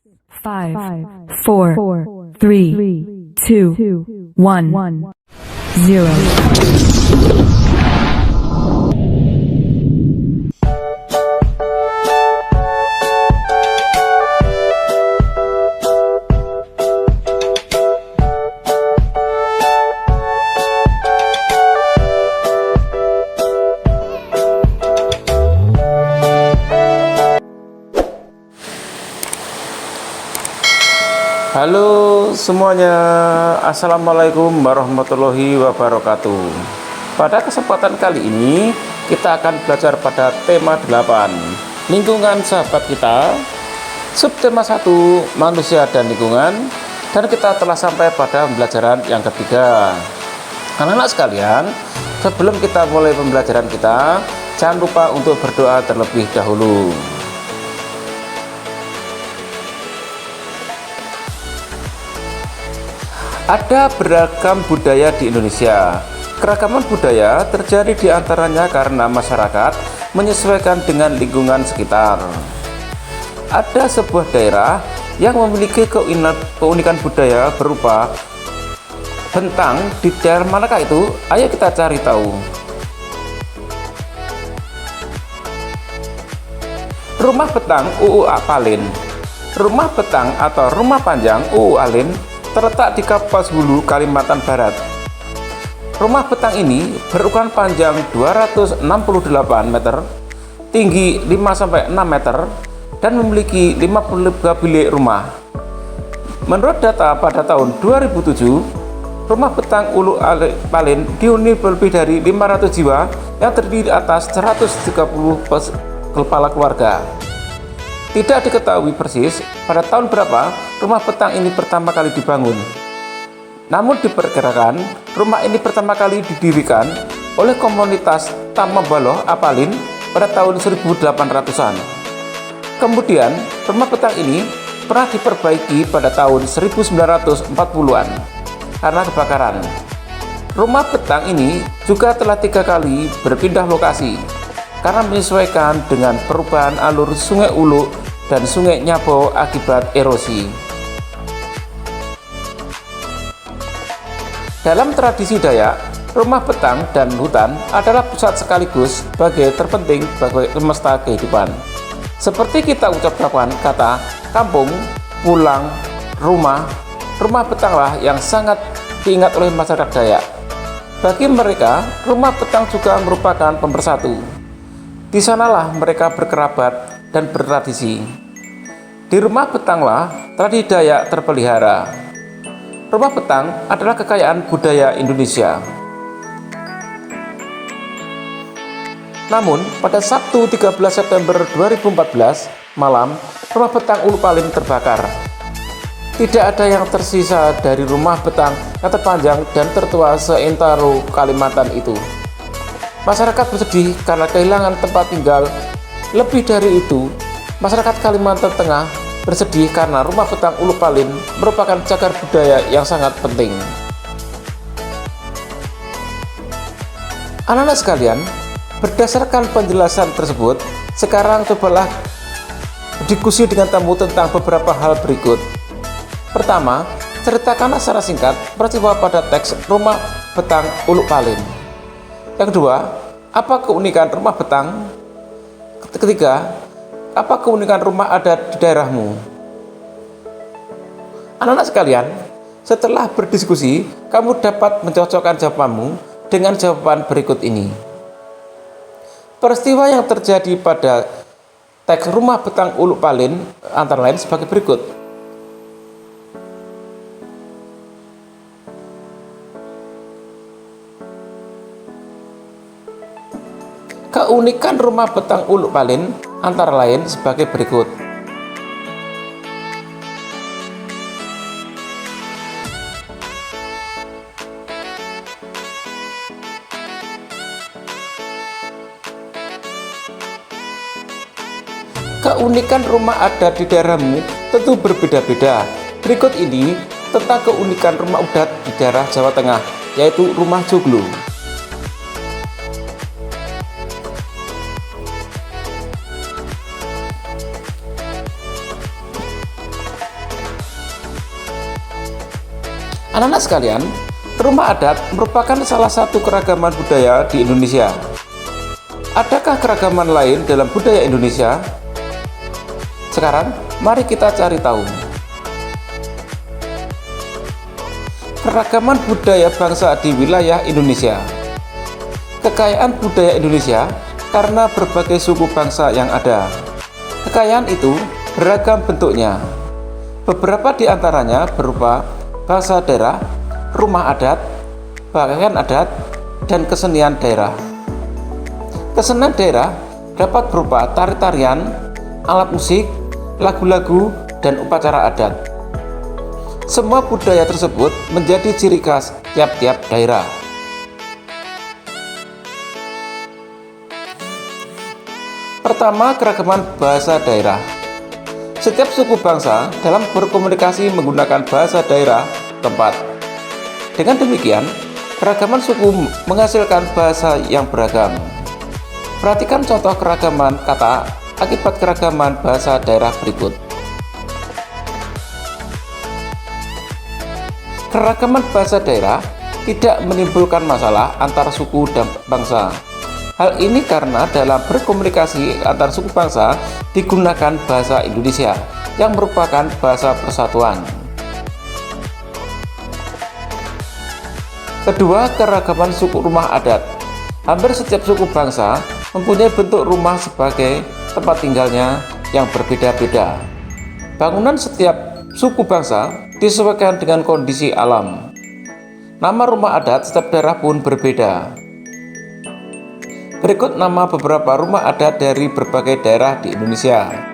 5, 4, 3, 2, 1, 0. Halo semuanya, Assalamualaikum warahmatullahi wabarakatuh. Pada kesempatan kali ini kita akan belajar pada tema 8, lingkungan sahabat kita, subtema 1, manusia dan lingkungan, dan kita telah sampai pada pembelajaran yang ketiga. Anak-anak sekalian, sebelum kita mulai pembelajaran kita, jangan lupa untuk berdoa terlebih dahulu. Ada beragam budaya di Indonesia. Keragaman budaya terjadi di antaranya karena masyarakat menyesuaikan dengan lingkungan sekitar. Ada sebuah daerah yang memiliki keunikan budaya berupa bentang. Di daerah manakah itu? Ayo kita cari tahu. Rumah Betang UU Apalin. Rumah Betang atau Rumah Panjang UU Alin terletak di Kapuas Hulu, Kalimantan Barat. Rumah Betang ini berukuran panjang 268 meter, tinggi 5-6 meter, dan memiliki 53 bilik rumah. Menurut data pada tahun 2007, Rumah Betang UU Alin dihuni lebih dari 500 jiwa yang terdiri atas 130 kepala keluarga. Tidak diketahui persis pada tahun berapa rumah Betang ini pertama kali dibangun. Namun diperkirakan rumah ini pertama kali didirikan oleh komunitas Tamambaloh Apalin pada tahun 1800-an. Kemudian rumah Betang ini pernah diperbaiki pada tahun 1940-an karena kebakaran. Rumah Betang ini juga telah 3 kali berpindah lokasi karena menyesuaikan dengan perubahan alur Sungai Uluk dan Sungai Nyabo akibat erosi. Dalam tradisi Dayak, rumah Betang dan hutan adalah pusat sekaligus sebagai terpenting bagi semesta kehidupan. Seperti kita ucapkan kata kampung, pulang, rumah, rumah Betanglah yang sangat diingat oleh masyarakat Dayak. Bagi mereka, rumah Betang juga merupakan pemersatu. Di sanalah mereka berkerabat dan bertradisi. Di rumah Betanglah tradisi Dayak terpelihara. Rumah Betang adalah kekayaan budaya Indonesia. Namun, pada Sabtu 13 September 2014 malam, rumah Betang UU Alin terbakar. Tidak ada yang tersisa dari rumah Betang yang terpanjang dan tertua seantero Kalimantan itu. Masyarakat bersedih karena kehilangan tempat tinggal. Lebih dari itu, masyarakat Kalimantan Tengah bersedih karena rumah Betang UU Alin merupakan cagar budaya yang sangat penting. Anak-anak sekalian, berdasarkan penjelasan tersebut, sekarang cobalah berdiskusi dengan tamu tentang beberapa hal berikut. Pertama, ceritakanlah secara singkat peristiwa pada teks rumah Betang UU Alin. Yang kedua, apa keunikan rumah Betang? Ketiga, apa keunikan rumah adat di daerahmu? Anak-anak sekalian, setelah berdiskusi, kamu dapat mencocokkan jawabanmu dengan jawaban berikut ini. Peristiwa yang terjadi pada teks rumah Betang UU Alin antara lain sebagai berikut. Keunikan rumah Betang UU Alin antara lain sebagai berikut. Keunikan rumah adat di daerahmu tentu berbeda-beda. Berikut ini tentang keunikan rumah adat di daerah Jawa Tengah, yaitu rumah joglo. Anak-anak sekalian, rumah adat merupakan salah satu keragaman budaya di Indonesia. Adakah keragaman lain dalam budaya Indonesia? Sekarang, mari kita cari tahu. Keragaman budaya bangsa di wilayah Indonesia. Kekayaan budaya Indonesia karena berbagai suku bangsa yang ada. Kekayaan itu beragam bentuknya. Beberapa di antaranya berupa bahasa daerah, rumah adat, pakaian adat, dan kesenian daerah. Kesenian daerah dapat berupa tari-tarian, alat musik, lagu-lagu, dan upacara adat. Semua budaya tersebut menjadi ciri khas tiap-tiap daerah. Pertama, keragaman bahasa daerah. Setiap suku bangsa dalam berkomunikasi menggunakan bahasa daerah tempat. Dengan demikian, keragaman suku menghasilkan bahasa yang beragam. Perhatikan contoh keragaman kata akibat keragaman bahasa daerah berikut. Keragaman bahasa daerah tidak menimbulkan masalah antar suku dan bangsa. Hal ini karena dalam berkomunikasi antar suku bangsa digunakan bahasa Indonesia yang merupakan bahasa persatuan. Kedua, keragaman suku rumah adat. Hampir setiap suku bangsa mempunyai bentuk rumah sebagai tempat tinggalnya yang berbeda-beda. Bangunan setiap suku bangsa disesuaikan dengan kondisi alam. Nama rumah adat setiap daerah pun berbeda. Berikut nama beberapa rumah adat dari berbagai daerah di Indonesia.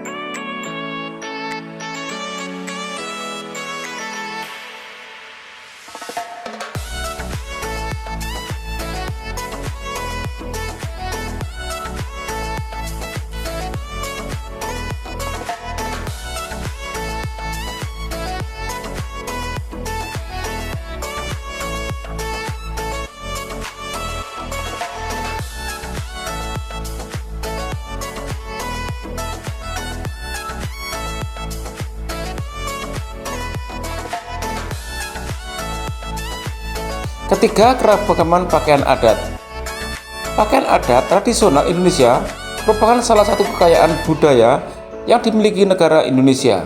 Ketiga, keragaman pakaian adat. Pakaian adat tradisional Indonesia merupakan salah satu kekayaan budaya yang dimiliki negara Indonesia.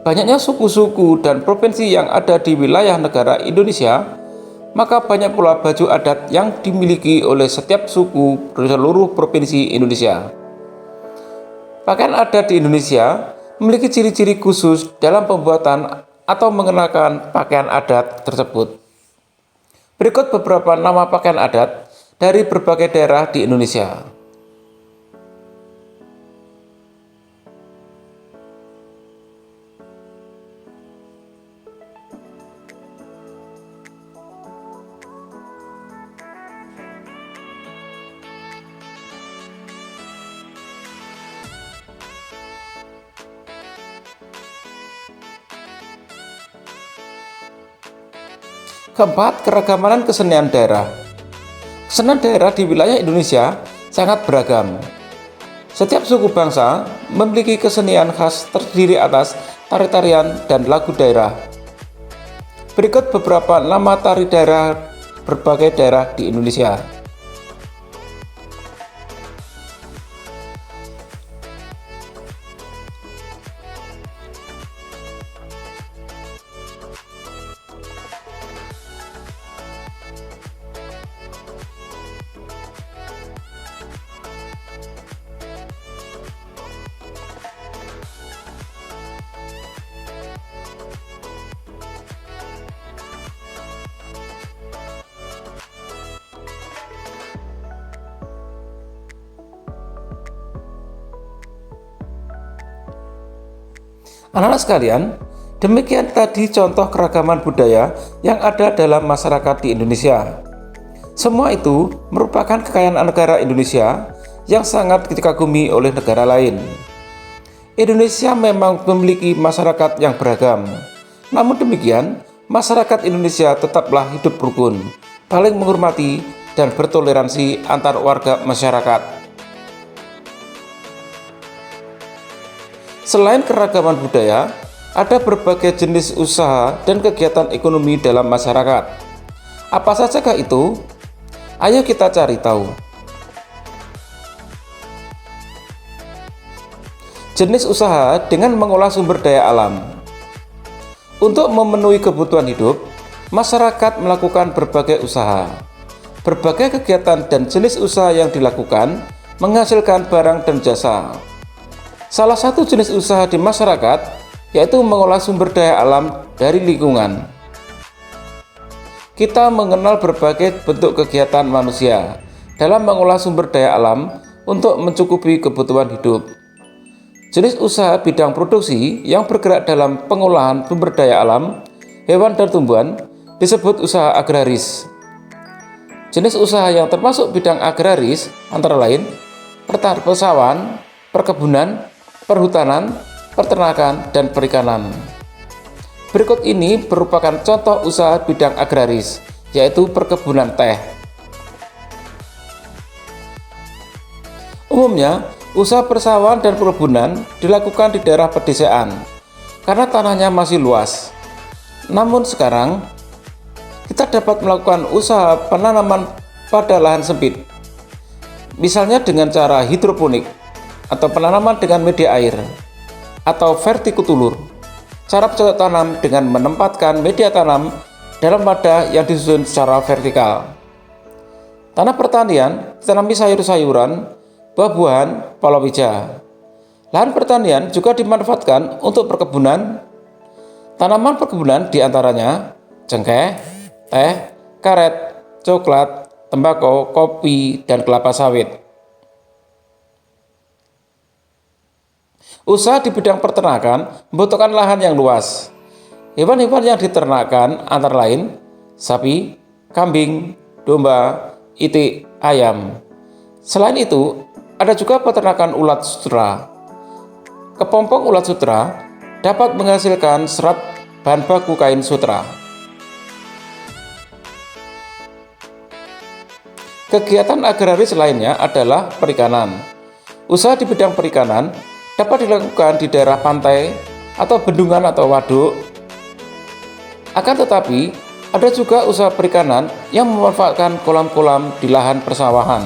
Banyaknya suku-suku dan provinsi yang ada di wilayah negara Indonesia, maka banyak pula baju adat yang dimiliki oleh setiap suku di seluruh provinsi Indonesia. Pakaian adat di Indonesia memiliki ciri-ciri khusus dalam pembuatan atau mengenakan pakaian adat tersebut. Berikut beberapa nama pakaian adat dari berbagai daerah di Indonesia. Keempat, keragaman kesenian daerah. Kesenian daerah di wilayah Indonesia sangat beragam. Setiap suku bangsa memiliki kesenian khas terdiri atas tari-tarian dan lagu daerah. Berikut beberapa nama tari daerah berbagai daerah di Indonesia. Anak-anak sekalian, demikian tadi contoh keragaman budaya yang ada dalam masyarakat di Indonesia. Semua itu merupakan kekayaan negara Indonesia yang sangat dikagumi oleh negara lain. Indonesia memang memiliki masyarakat yang beragam. Namun demikian, masyarakat Indonesia tetaplah hidup rukun, saling menghormati, dan bertoleransi antar warga masyarakat. Selain keragaman budaya, Ada berbagai jenis usaha dan kegiatan ekonomi dalam masyarakat. Apa sajakah itu? Ayo kita cari tahu. Jenis usaha dengan mengolah sumber daya alam. Untuk memenuhi kebutuhan hidup, masyarakat melakukan berbagai usaha. Berbagai kegiatan dan jenis usaha yang dilakukan menghasilkan barang dan jasa. Salah satu jenis usaha di masyarakat yaitu mengolah sumber daya alam dari lingkungan. Kita mengenal berbagai bentuk kegiatan manusia dalam mengolah sumber daya alam untuk mencukupi kebutuhan hidup. Jenis usaha bidang produksi yang bergerak dalam pengolahan sumber daya alam, hewan dan tumbuhan disebut usaha agraris. Jenis usaha yang termasuk bidang agraris antara lain persawahan, perkebunan, perhutanan, peternakan, dan perikanan. Berikut ini merupakan contoh usaha bidang agraris, yaitu perkebunan teh. Umumnya, usaha persawahan dan perkebunan dilakukan di daerah pedesaan karena tanahnya masih luas. Namun sekarang, kita dapat melakukan usaha penanaman pada lahan sempit, misalnya dengan cara hidroponik atau penanaman dengan media air, atau vertikultur, cara bercocok tanam dengan menempatkan media tanam dalam wadah yang disusun secara vertikal. Tanah pertanian ditanami sayur-sayuran, buah-buahan, palawija. Lahan pertanian juga dimanfaatkan untuk perkebunan. Tanaman perkebunan diantaranya cengkeh, teh, karet, coklat, tembakau, kopi, dan kelapa sawit. Usaha di bidang peternakan membutuhkan lahan yang luas. Hewan-hewan yang diternakan antara lain sapi, kambing, domba, itik, ayam. Selain itu, ada juga peternakan ulat sutra. Kepompong ulat sutra dapat menghasilkan serat bahan baku kain sutra. Kegiatan agraris lainnya adalah perikanan. Usaha di bidang perikanan dapat dilakukan di daerah pantai atau bendungan atau waduk. Akan tetapi, ada juga usaha perikanan yang memanfaatkan kolam-kolam di lahan persawahan.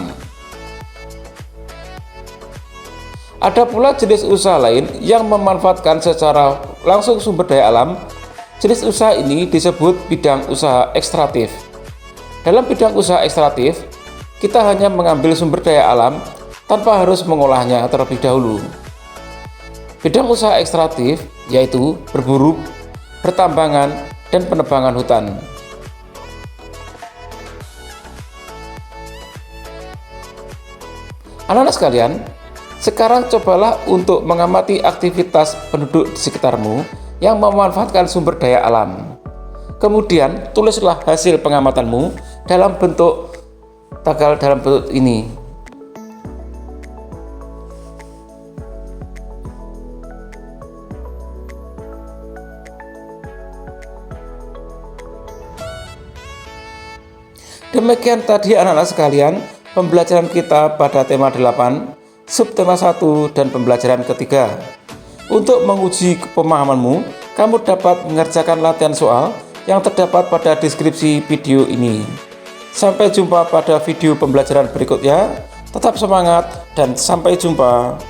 Ada pula jenis usaha lain yang memanfaatkan secara langsung sumber daya alam. Jenis usaha ini disebut bidang usaha ekstraktif. Dalam bidang usaha ekstraktif, kita hanya mengambil sumber daya alam tanpa harus mengolahnya terlebih dahulu. Bidang usaha ekstraktif yaitu berburu, pertambangan, dan penebangan hutan. Anak-anak sekalian, sekarang cobalah untuk mengamati aktivitas penduduk di sekitarmu yang memanfaatkan sumber daya alam. Kemudian tulislah hasil pengamatanmu dalam bentuk ini. Demikian tadi anak-anak sekalian, pembelajaran kita pada tema 8, subtema 1 dan pembelajaran ketiga. Untuk menguji pemahamanmu, kamu dapat mengerjakan latihan soal yang terdapat pada deskripsi video ini. Sampai jumpa pada video pembelajaran berikutnya. Tetap semangat dan sampai jumpa.